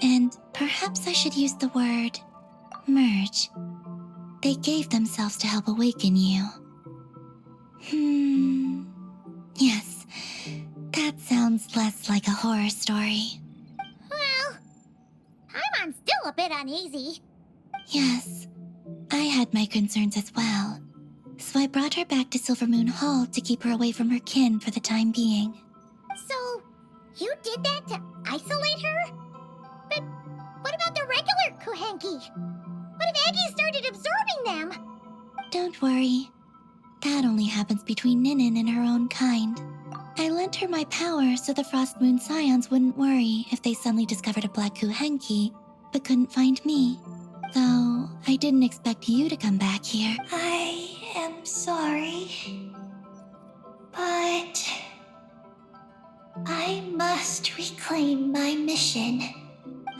And perhaps I should use the word merge. They gave themselves to help awaken you. Yes, that sounds less like a horror story. Well, Paimon's still a bit uneasy. Yes, I had my concerns as well. So I brought her back to Silvermoon Hall to keep her away from her kin for the time being. So, you did that to isolate her? But what about the regular Kuhenki? What if Aggie started absorbing them? Don't worry. That only happens between Ninin and her own kind. I lent her my power so the Frost Moon Scions wouldn't worry if they suddenly discovered a black Kuhenki, but couldn't find me. Though, I didn't expect you to come back here. I am sorry, but I must reclaim my mission.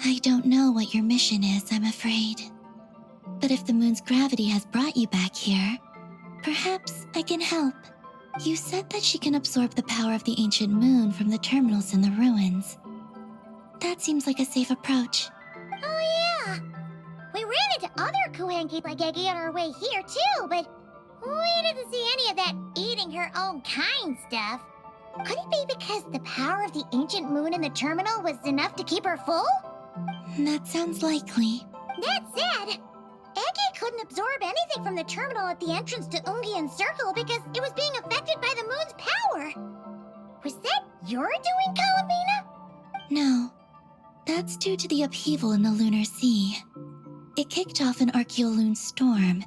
I don't know what your mission is, I'm afraid. But if the moon's gravity has brought you back here, perhaps I can help. You said that she can absorb the power of the ancient moon from the terminals in the ruins. That seems like a safe approach. Oh yeah! We ran into other Kuhenki like Aggie on our way here too, but we didn't see any of that eating her own kind stuff. Could it be because the power of the ancient moon in the terminal was enough to keep her full? That sounds likely. That said, Aggie couldn't absorb anything from the terminal at the entrance to Ungian Circle because it was being affected by the moon's power. Was that your doing, Kalamina? No, that's due to the upheaval in the lunar sea. It kicked off an Archeoloon storm,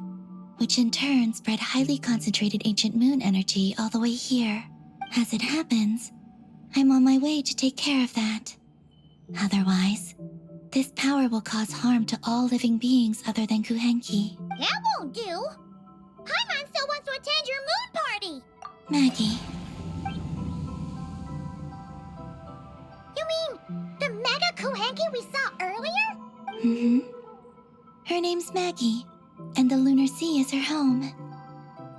which in turn spread highly concentrated ancient moon energy all the way here. As it happens, I'm on my way to take care of that. Otherwise, this power will cause harm to all living beings other than Kuhenki. That won't do. Paimon still wants to attend your moon party. Maggie. You mean the Mega Kuhenki we saw earlier? Mm-hmm. Her name's Maggie, and the lunar sea is her home.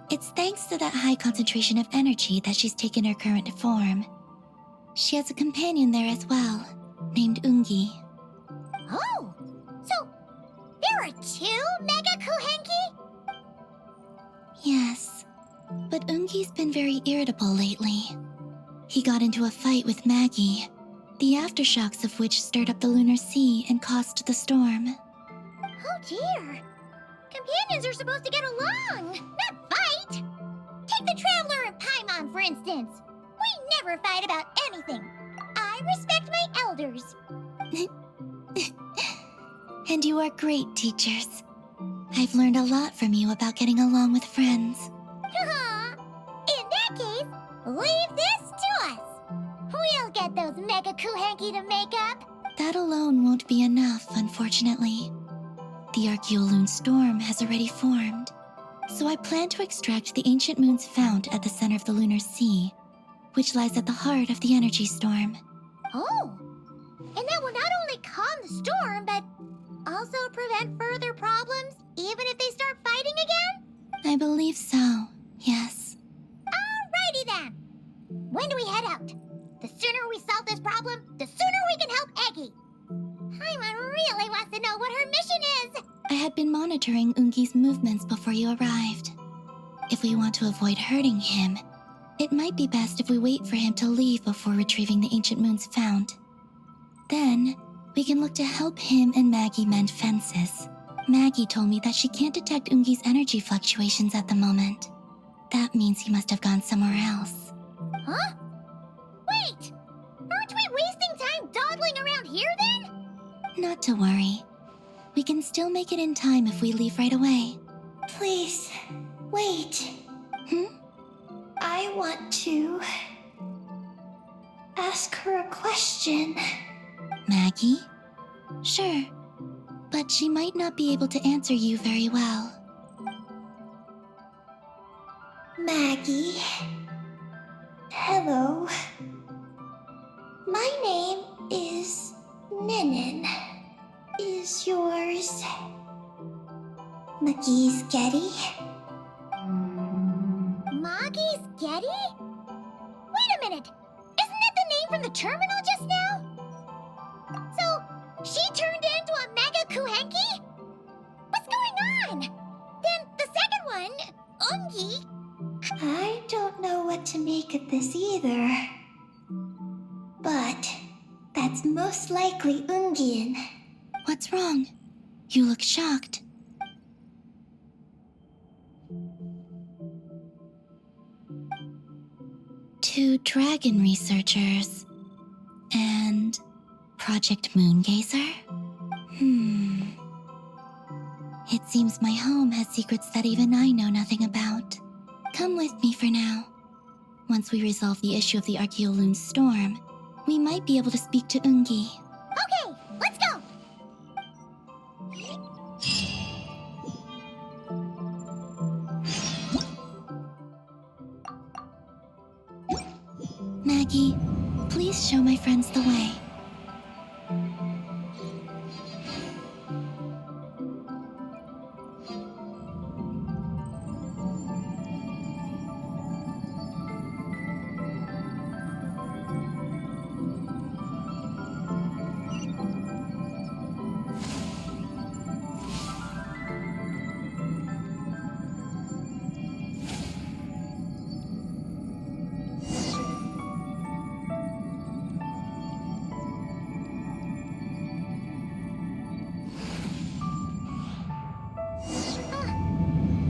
It's thanks to that high concentration of energy that she's taken her current form. She has a companion there as well, named Ungi. Oh, so there are two Mega Kuhenki? Yes, but Ungi's been very irritable lately. He got into a fight with Maggie, the aftershocks of which stirred up the lunar sea and caused the storm. Oh dear. Companions are supposed to get along, not fight. Take the Traveler and Paimon, for instance. We never fight about anything. I respect my elders. And you are great teachers. I've learned a lot from you about getting along with friends. In that case, leave this to us. We'll get those Mega Kuhenki to make up. That alone won't be enough, unfortunately. The Archeoloon storm has already formed, so I plan to extract the ancient moon's fount at the center of the lunar sea, which lies at the heart of the energy storm. Oh, and that will not only calm the storm, but also prevent further problems, even if they start fighting again? I believe so, yes. Alrighty then. When do we head out? The sooner we solve this problem, the sooner we can help Aggie. Paimon really wants to know what her mission is. I had been monitoring Ungi's movements before you arrived. If we want to avoid hurting him, it might be best if we wait for him to leave before retrieving the ancient moon's fount. Then, we can look to help him and Maggie mend fences. Maggie told me that she can't detect Ungi's energy fluctuations at the moment. That means he must have gone somewhere else. Huh? Wait! Aren't we wasting time dawdling around here then? Not to worry. We can still make it in time if we leave right away. Please, wait. I want to ask her a question. Maggie? Sure, but she might not be able to answer you very well. Maggie. Hello. My name is Ninin. Is yours Maggie's Getty? Maggie's Getty? Wait a minute! Isn't that the name from the terminal just now? So, she is most likely Ungian. What's wrong? You look shocked. Two dragon researchers and Project Moongazer? It seems my home has secrets that even I know nothing about. Come with me for now. Once we resolve the issue of the Archaeoloon storm, we might be able to speak to Ungi. Okay, let's go! Maggie, please show my friends the way.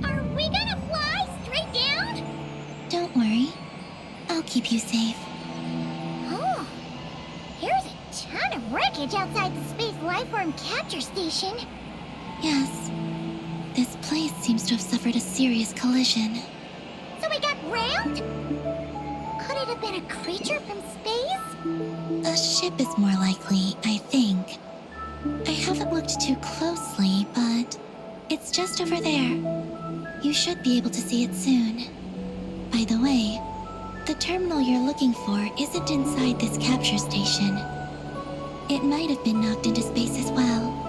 Are we gonna fly straight down? Don't worry. I'll keep you safe. Oh, here's a ton of wreckage outside the Space Lifeform Capture Station. Yes. This place seems to have suffered a serious collision. So we got rammed? Could it have been a creature from space? A ship is more likely, I think. I haven't looked too closely, but it's just over there. You should be able to see it soon. By the way, the terminal you're looking for isn't inside this capture station. It might have been knocked into space as well.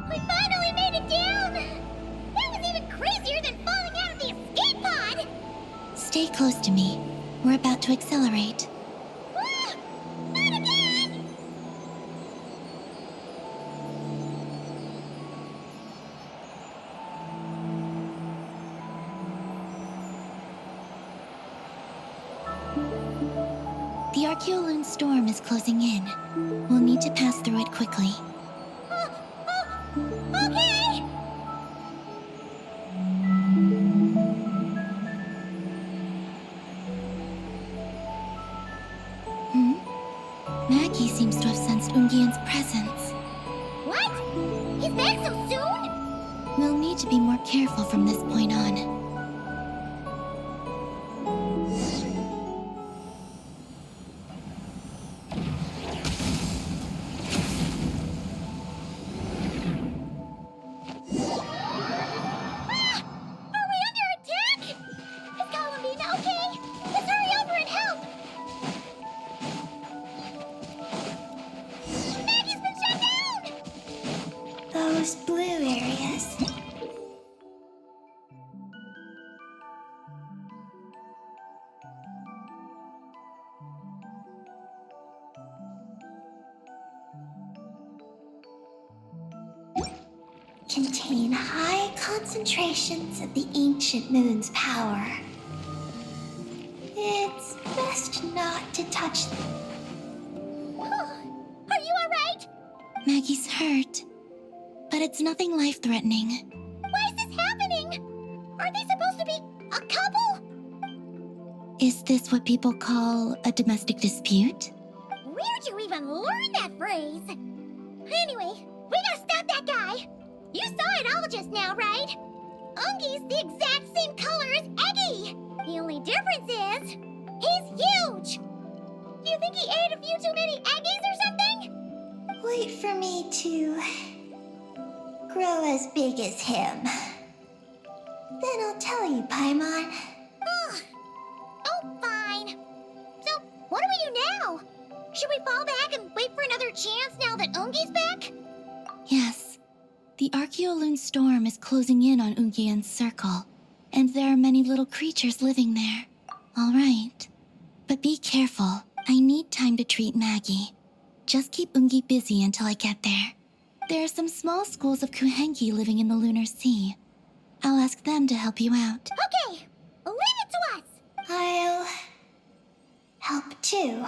We finally made it down! That was even crazier than falling out of the escape pod! Stay close to me. We're about to accelerate. Ah, not again! The Archaeoloon storm is closing in. We'll need to pass through it quickly. Okay! Maggie seems to have sensed Ungian's presence. What? He's back so soon? We'll need to be more careful from this point on. Are we under attack? Is Columbina okay? Let's hurry over and help! Maggie's been shut down! Those blue areas. Contain high concentrations of the ancient moon's power. It's best not to touch them. Are you alright? Maggie's hurt, but it's nothing life-threatening. Why is this happening? Are they supposed to be a couple? Is this what people call a domestic dispute? Where'd you even learn that phrase? Anyway, we gotta stop that guy. You saw it all just now, right? Ungi's the exact same color as Eggy. The only difference is, he's huge. Do you think he ate a few too many Eggies or something? Wait for me to grow as big as him. Then I'll tell you, Paimon. Ugh. Oh, fine. So, what do we do now? Should we fall back and wait for another chance now that Ungi's back? Yes. The Archeoloon storm is closing in on Ungian's circle, and there are many little creatures living there. All right. But be careful. I need time to treat Maggie. Just keep Ungi busy until I get there. There are some small schools of Kuhengi living in the Lunar Sea. I'll ask them to help you out. Okay, leave it to us. I'll help too.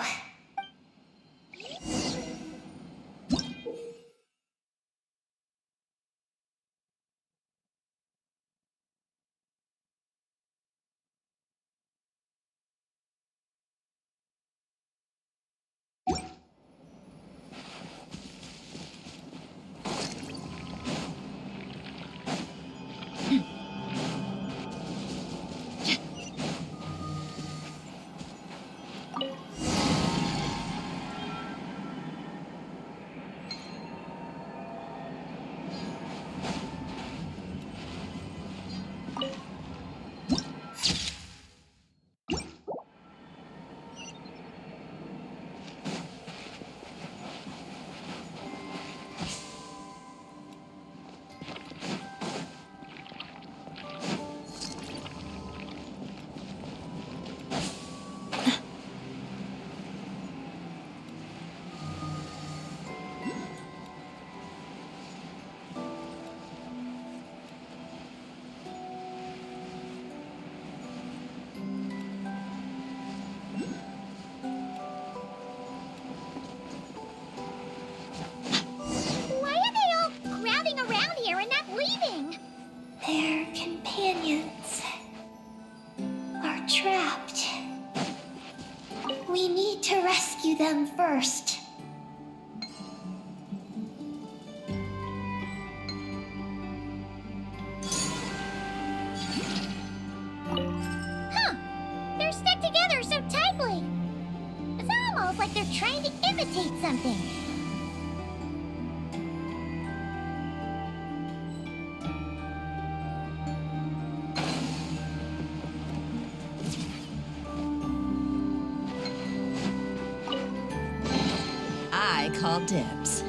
Why are they all crowding around here and not leaving? Their companions are trapped. We need to rescue them first. Huh, they're stuck together so tightly. It's almost like they're trying to imitate something. I call dibs.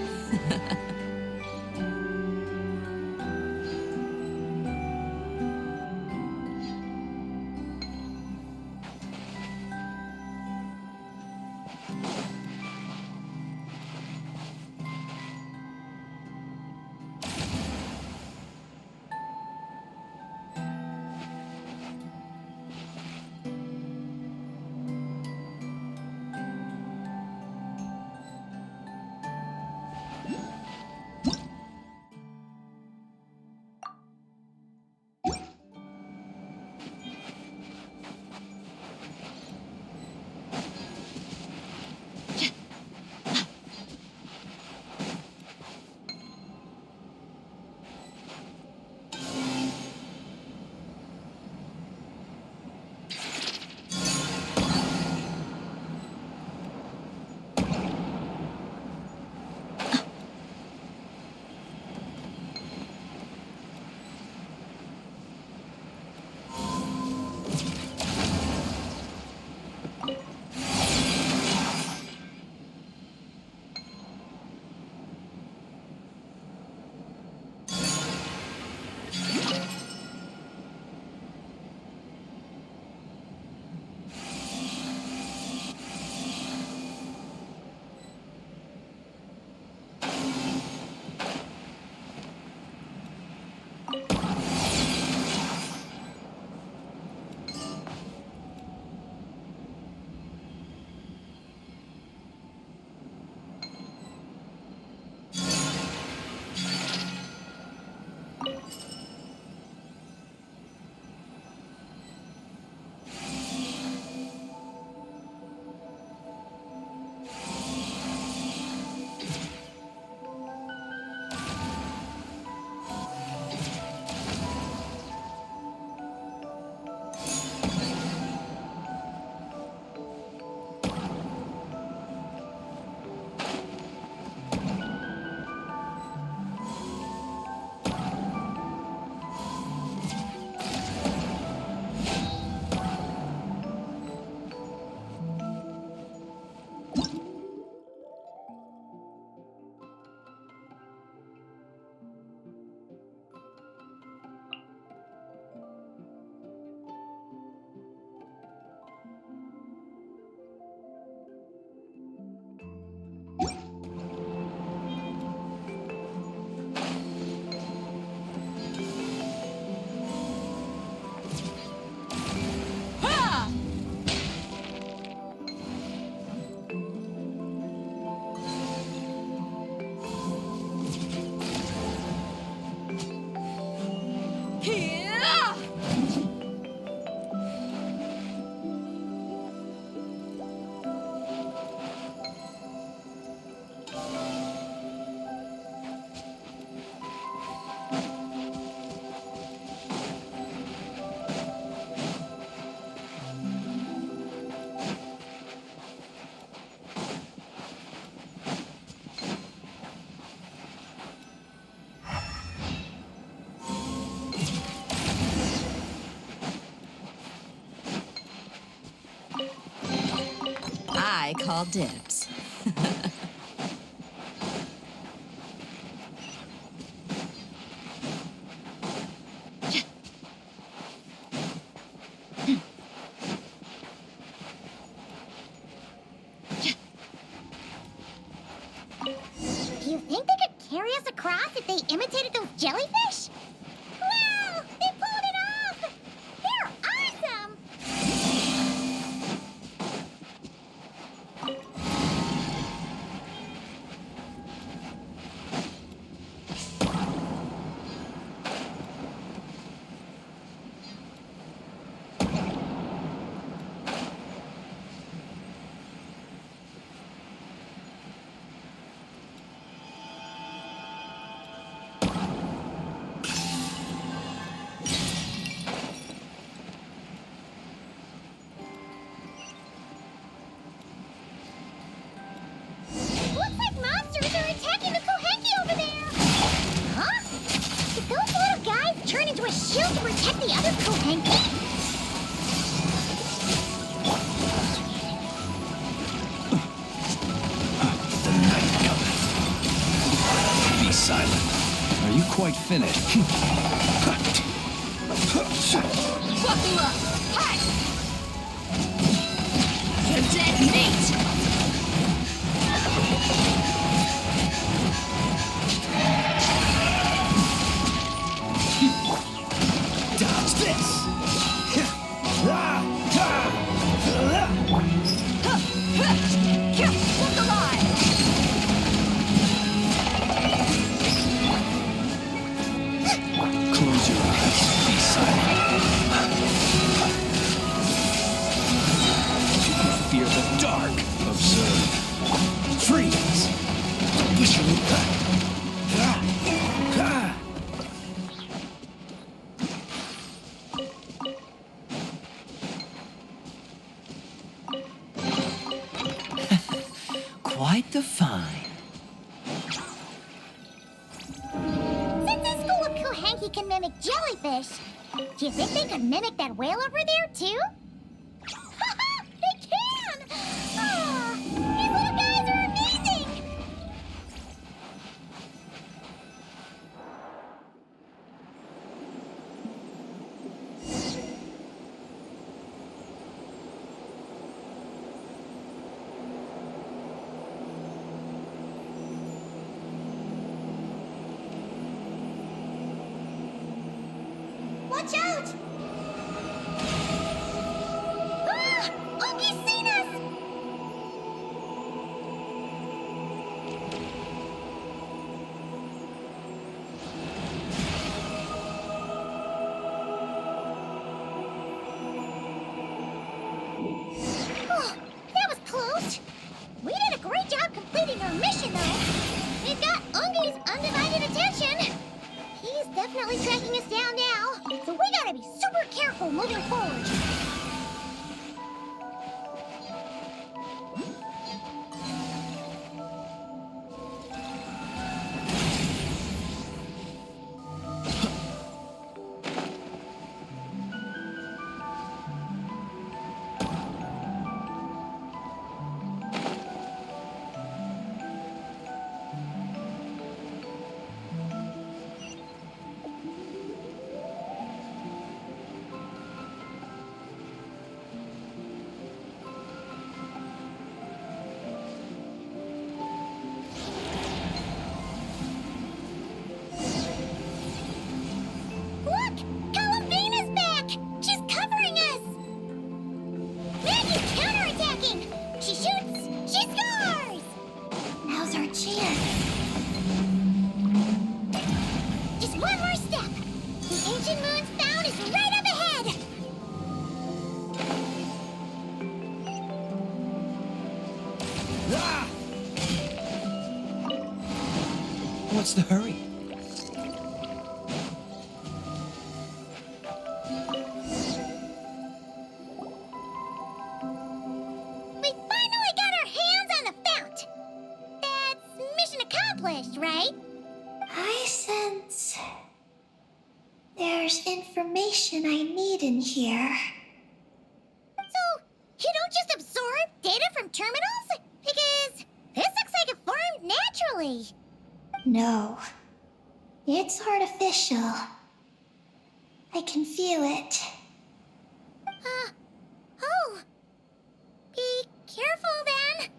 I call dibs. Do you think they could carry us across if they imitated those jellyfish? Wow! They pulled it off! They're awesome! Looks like monsters are attacking the Kohenki over there! Huh? Did those little guys turn into a shield to protect the other Kohenki? The night cometh. Be silent. Are you quite finished? Buckle up! Hi! You're dead meat! Dodge this! Look alive! Close your eyes. Be silent. You can fear the dark. Observe. Freeze. Quite the find. Since this school of Kohenki can mimic jellyfish, do you think they could mimic that whale over there, too? They can! Ah, these little guys are amazing! Watch out! Ah! Ungi's seen us! Oh, that was close. We did a great job completing our mission, though. We've got Ungi's undivided attention. He's definitely tracking us down now, so we gotta be super careful moving forward. Look! Columbina's back! She's covering us! Maggie's counterattacking! She shoots! She scores! Now's our chance. Just one more step! The ancient moon's found is right up ahead! What's the hurry? We finally got our hands on the fount! That's mission accomplished, right? I sense there's information I need in here. So, you don't just absorb data from terminals? Because this looks like it formed naturally. No. It's artificial. I can feel it. Oh. Be careful then.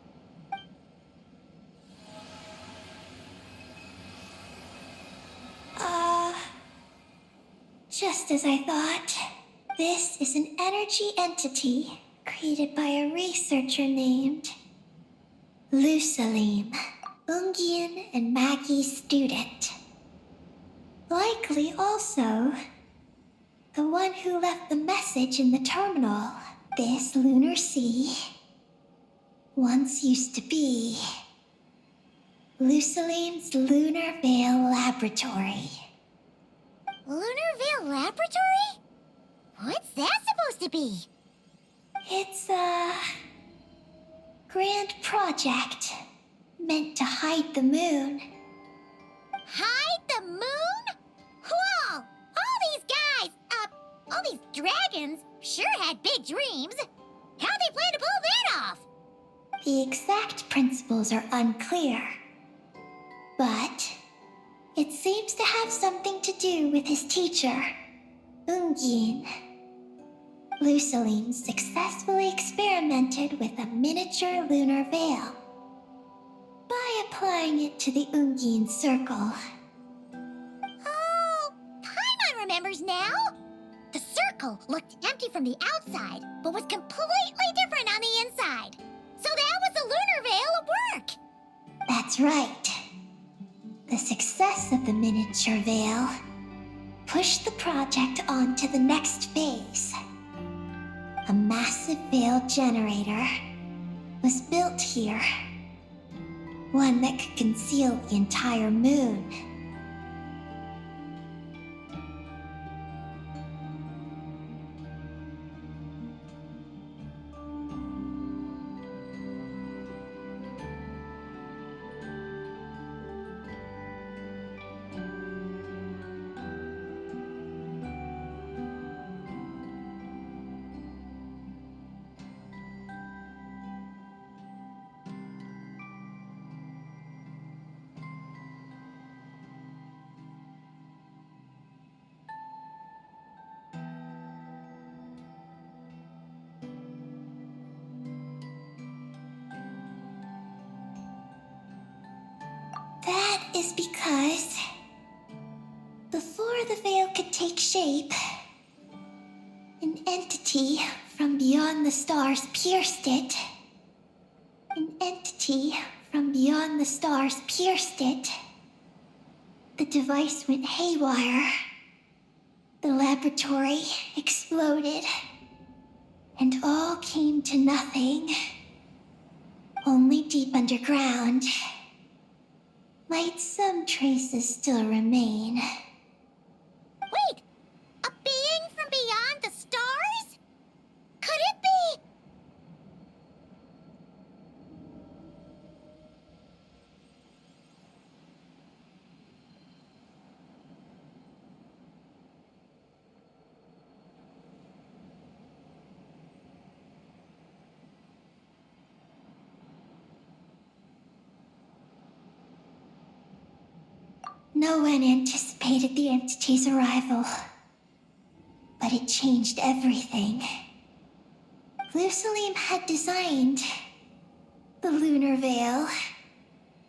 Just as I thought. This is an energy entity created by a researcher named Lusalim, Ungian and Maggie's student. Likely also the one who left the message in the terminal. This lunar sea once used to be Lusalim's Lunar Veil Laboratory. Lunar Veil Laboratory? What's that supposed to be? It's a grand project meant to hide the moon. Hide the moon? Whoa! All these guys, all these dragons sure had big dreams. How'd they plan to pull that off? The exact principles are unclear, but it seems to have something to do with his teacher, Ungin. Lusaline successfully experimented with a miniature lunar veil by applying it to the Ungin circle. Oh, Paimon remembers now. The circle looked empty from the outside, but was completely different on the inside. So that was the lunar veil at work. That's right. The success of the miniature veil pushed the project on to the next phase. A massive veil generator was built here. One that could conceal the entire moon. That is because before the veil could take shape, an entity from beyond the stars pierced it. An entity from beyond the stars pierced it. The device went haywire. The laboratory exploded. And all came to nothing. Only deep underground might some traces still remain. Wait, a being from beyond the stars? Could it be? No one anticipated the entity's arrival, but it changed everything. Lusalim had designed the lunar veil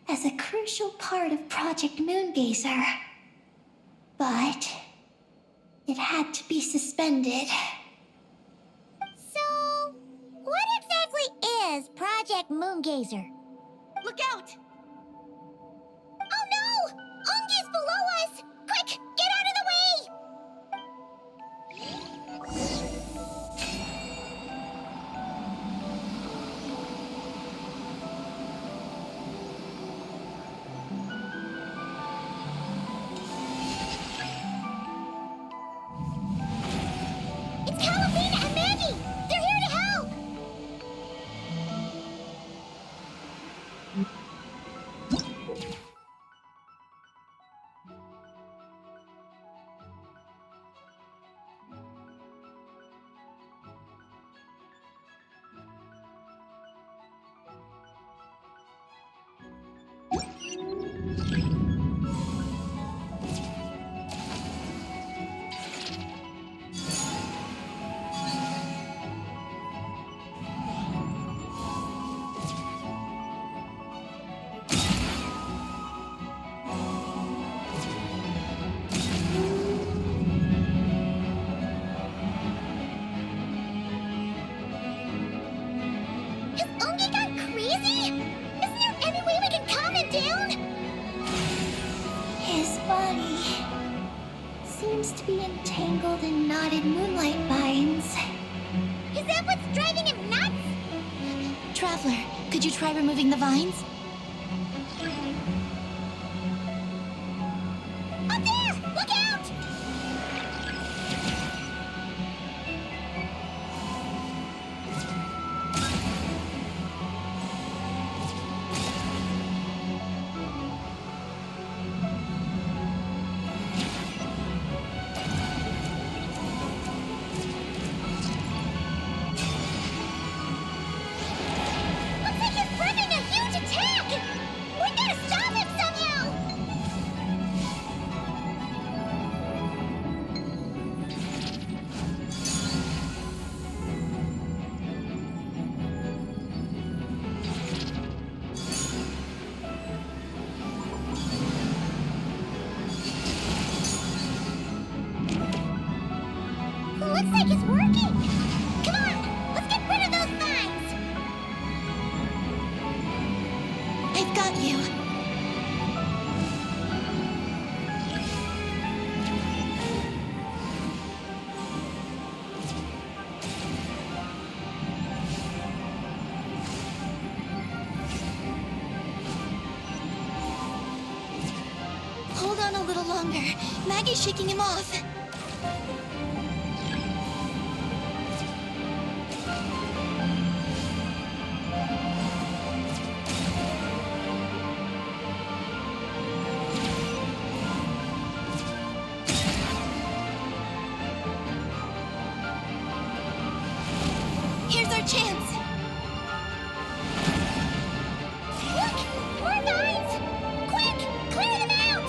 as a crucial part of Project Moongazer, but it had to be suspended. So, what exactly is Project Moongazer? Look out! Oh no! Ungi's below us! Quick, get out of the way! It's Calafina and Maggie! They're here to help! seems to be entangled in knotted moonlight vines. Is that what's driving him nuts? Traveler, could you try removing the vines? Up there! Look out! Looks like he's planning a huge attack! We gotta stop him somehow! Looks like it's working! Come on! Let's get rid of those vines! I've got you. Hold on a little longer. Maggie's shaking him off. Here's our chance. Look! More vines! Quick! Clear them out!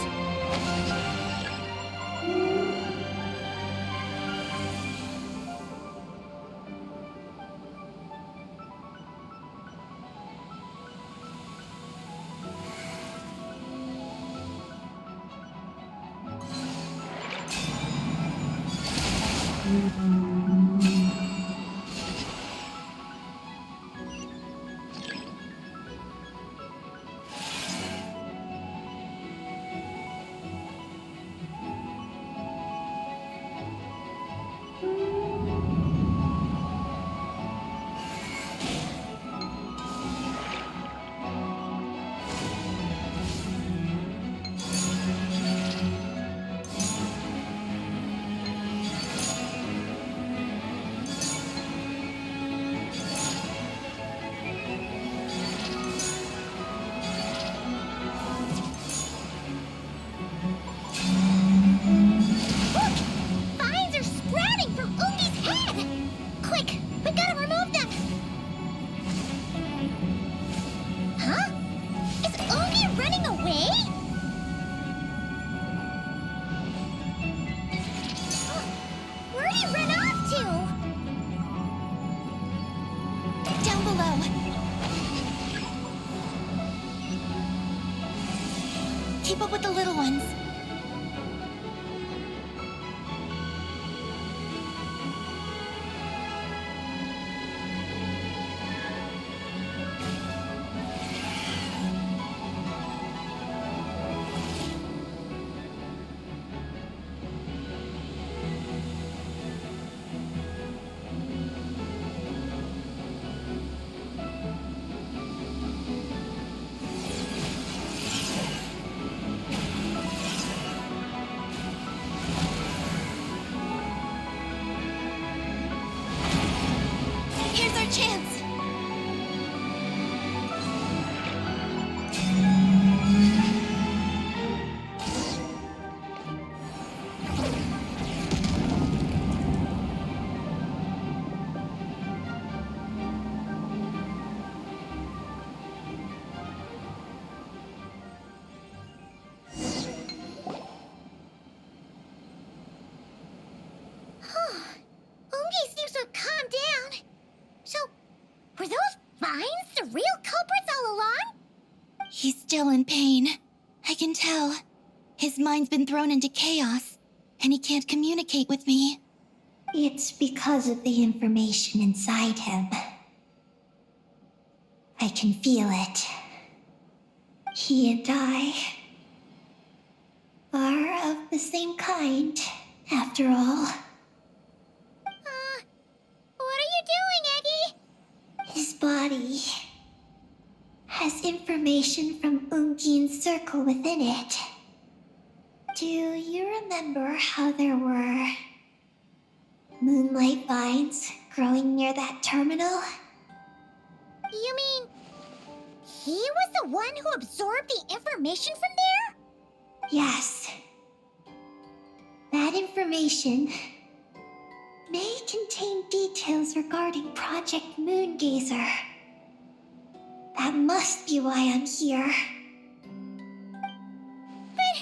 Look! Vines are sprouting from Ungi's head! Quick! We gotta remove them! Huh? Is Ungi running away? Where'd he run off to? Down below. Keep up with the little ones. Here's our chance. Ungi seems to have calmed down. So, were those vines the real culprits all along? He's still in pain. I can tell. His mind's been thrown into chaos, and he can't communicate with me. It's because of the information inside him. I can feel it. He and I are of the same kind, After all, What are you doing, Eggy? his body has information from Ungin's circle within it. Do you remember how there were moonlight vines growing near that terminal? You mean he was the one who absorbed the information from there? Yes. That information may contain details regarding Project Moongazer. That must be why I'm here. But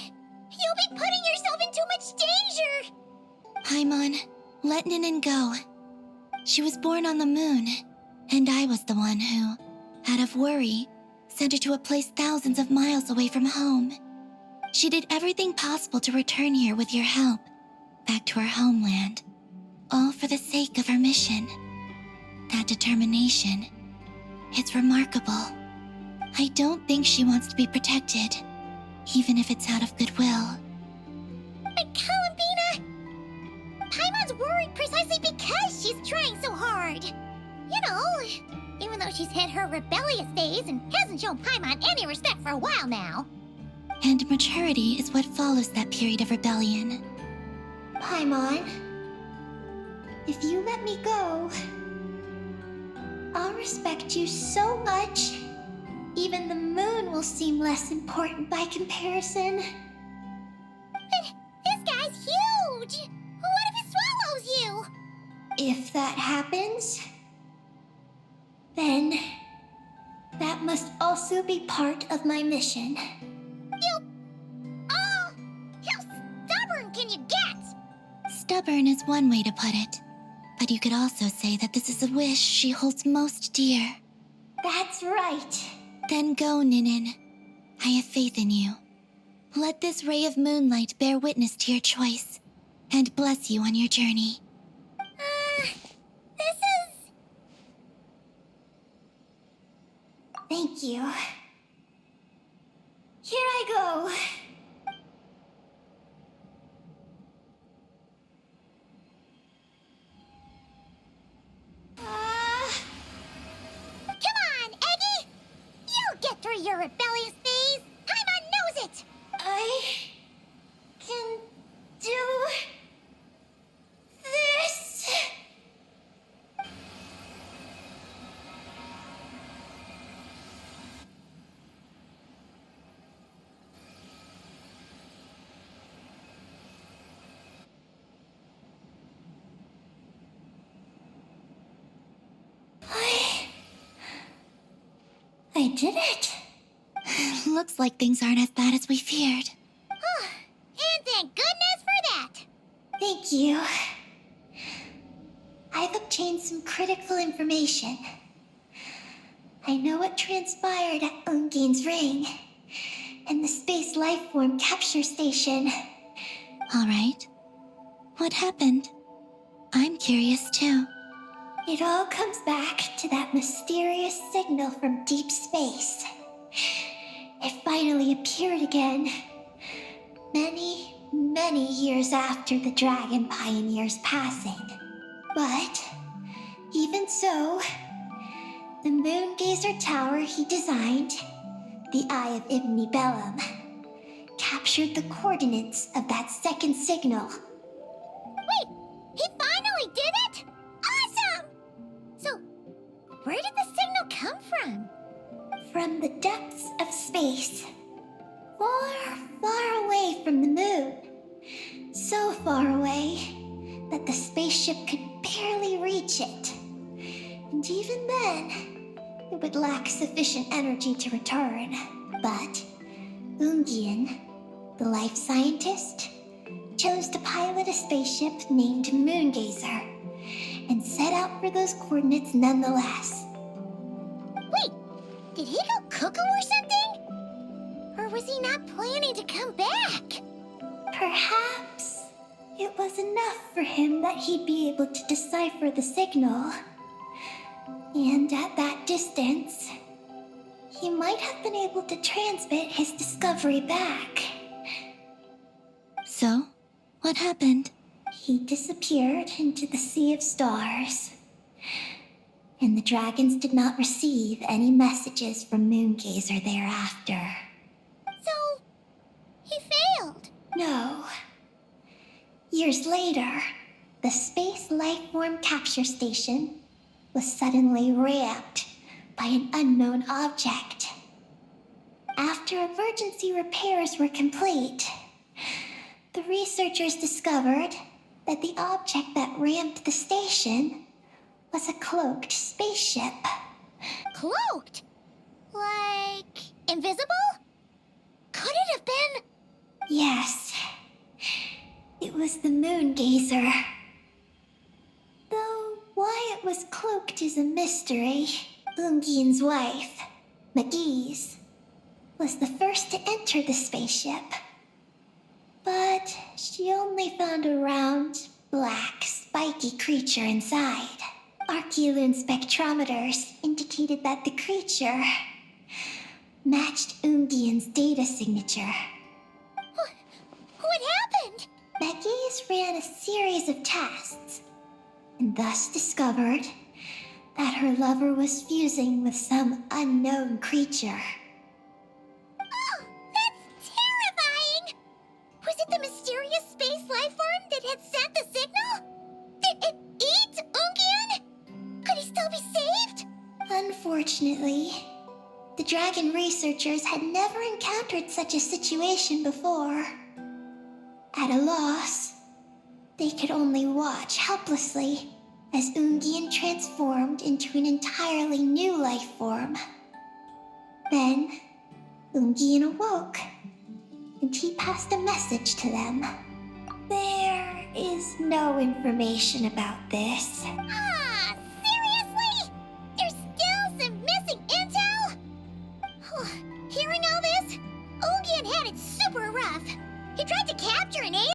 you'll be putting yourself in too much danger! Paimon, let Ninin go. She was born on the moon, and I was the one who, out of worry, sent her to a place thousands of miles away from home. She did everything possible to return here with your help, back to her homeland, all for the sake of her mission. That determination, it's remarkable. I don't think she wants to be protected, even if it's out of goodwill. But Columbina! Paimon's worried precisely because she's trying so hard. You know, even though she's hit her rebellious phase and hasn't shown Paimon any respect for a while now. And maturity is what follows that period of rebellion. Paimon, if you let me go, I'll respect you so much, even the moon will seem less important by comparison. But this guy's huge! What if he swallows you? If that happens, then that must also be part of my mission. How stubborn can you get? Stubborn is one way to put it, but you could also say that this is a wish she holds most dear. That's right. Then go, Ninin. I have faith in you. Let this ray of moonlight bear witness to your choice, and bless you on your journey. This is... Thank you. Here I go. Come on, Eggy! You'll get through your rebellious phase! Paimon knows it! I can do this. I did it. Looks like things aren't as bad as we feared. And thank goodness for that! Thank you. I've obtained some critical information. I know what transpired at Ungin's ring and the space lifeform capture station. All right. What happened? I'm curious too. It all comes back to that mysterious signal from deep space. It finally appeared again. Many years after the Dragon Pioneer's passing. But, even so, the Moongazer Tower he designed, the Eye of Ibn Bellum, captured the coordinates of that second signal. Wait, he finally did it? Awesome! So, where did the signal come from? From the depths of space. Far away from the moon. So far away that the spaceship could barely reach it. And even then, it would lack sufficient energy to return. But Ungien, the life scientist, chose to pilot a spaceship named Moongazer and set out for those coordinates nonetheless. Wait, did he go cuckoo or something? Or was he not planning to come back? Perhaps it was enough for him that he'd be able to decipher the signal. And at that distance, he might have been able to transmit his discovery back. So, what happened? he disappeared into the sea of stars. And the dragons did not receive any messages from Moongazer thereafter. So, he failed. No. Years later, the Space Lifeform Capture Station was suddenly ramped by an unknown object. After emergency repairs were complete, the researchers discovered that the object that ramped the station was a cloaked spaceship. Cloaked? Like, invisible? Could it have been? Yes, it was the Moongazer. Though why it was cloaked is a mystery. Ungien's wife, McGee's, was the first to enter the spaceship. But she only found a round, black, spiky creature inside. Archeloon spectrometers indicated that the creature matched Ungien's data signature. What happened? McGee's ran a series of tests, and thus discovered that her lover was fusing with some unknown creature. Oh, that's terrifying! Was it the mysterious space lifeform that had sent the signal? Did it eat Ungien? Could he still be saved? Unfortunately, the dragon researchers had never encountered such a situation before. At a loss, they could only watch helplessly as Ungien transformed into an entirely new life form. Then, Ungien awoke, and he passed a message to them. There is no information about this. Ah, seriously? There's still some missing intel? Hearing all this, Ungien had it super rough. He tried to capture an alien.